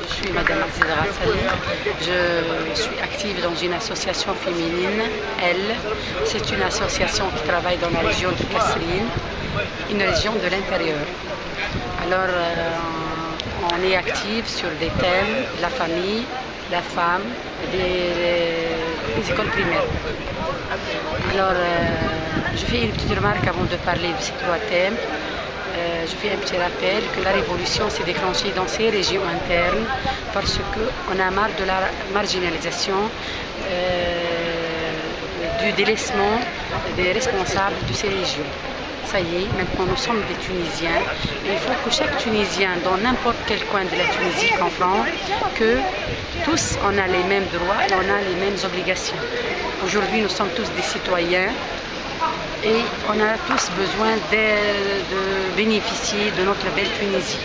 je suis Madame Zidra Salih. Je suis active dans une association féminine, Elle. C'est une association qui travaille dans la région de Kasserine, une région de l'intérieur. Alors, on est active sur des thèmes, la famille, la femme, les écoles primaires. Alors, je fais une petite remarque avant de parler de ces trois thèmes. Je fais un petit rappel que la révolution s'est déclenchée dans ces régions internes parce qu'on a marre de la marginalisation, du délaissement des responsables de ces régions. Ça y est, maintenant nous sommes des Tunisiens et il faut que chaque Tunisien dans n'importe quel coin de la Tunisie comprenne que tous on a les mêmes droits et on a les mêmes obligations. Aujourd'hui nous sommes tous des citoyens et on a tous besoin de bénéficier de notre belle Tunisie.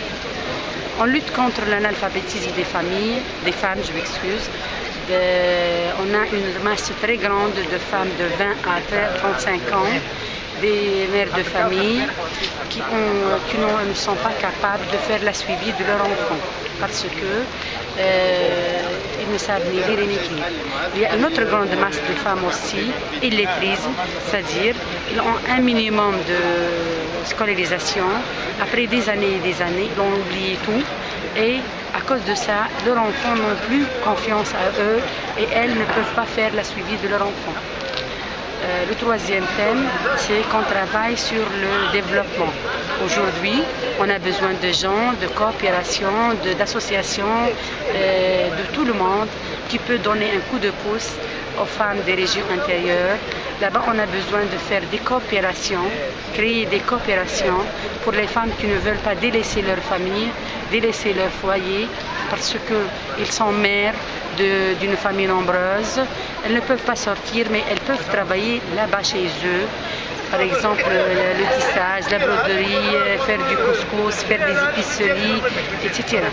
On lutte contre l'analphabétisme des familles, des femmes, je m'excuse. On a une masse très grande de femmes de 20 à 35 ans, des mères de famille qui ne sont pas capables de faire la suivi de leurs enfants parce que ils ne savent ni lire ni écrire. Il y a une autre grande masse de femmes aussi, illettrées, c'est-à-dire ils ont un minimum de scolarisation. Après des années et des années, ils ont oublié tout et à cause de ça, leurs enfants n'ont plus confiance à eux et elles ne peuvent pas faire la suivi de leurs enfants. Le troisième thème, c'est qu'on travaille sur le développement. Aujourd'hui, on a besoin de gens, de coopération, d'associations, de tout le monde qui peut donner un coup de pouce aux femmes des régions intérieures. Là-bas, on a besoin de faire des coopérations, créer des coopérations pour les femmes qui ne veulent pas délaisser leur famille, délaisser leur foyer, parce qu'ils sont mères d'une famille nombreuse. Elles ne peuvent pas sortir, mais elles peuvent travailler là-bas chez eux. Par exemple, le tissage, la broderie, faire du couscous, faire des épiceries, etc.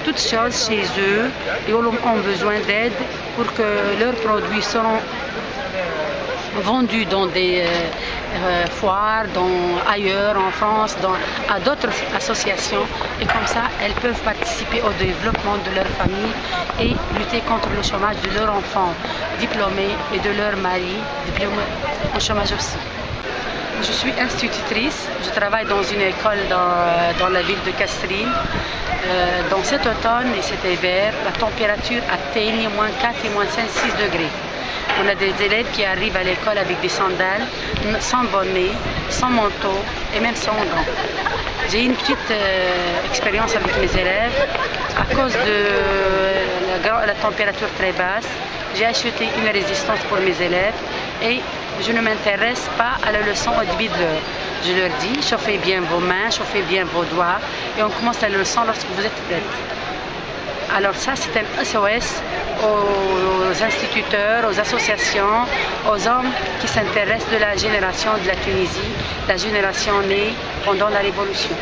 Toutes choses chez eux et ont besoin d'aide pour que leurs produits seront vendus dans des foires, ailleurs en France, à d'autres associations et comme ça elles peuvent participer au développement de leur famille et lutter contre le chômage de leurs enfants diplômés et de leurs maris diplômés au chômage aussi. Je suis institutrice, je travaille dans une école dans la ville de Kasserine. Dans cet automne et cet hiver, la température atteigne moins 4 et moins 5, 6 degrés. On a des élèves qui arrivent à l'école avec des sandales, sans bonnet, sans manteau et même sans gants. J'ai une petite expérience avec mes élèves. À cause de la température très basse, j'ai acheté une résistance pour mes élèves et je ne m'intéresse pas à la leçon au début de l'heure. Je leur dis, chauffez bien vos mains, chauffez bien vos doigts et on commence la leçon lorsque vous êtes prêts. Alors ça, c'est un SOS aux instituteurs, aux associations, aux hommes qui s'intéressent de la génération de la Tunisie, la génération née pendant la Révolution.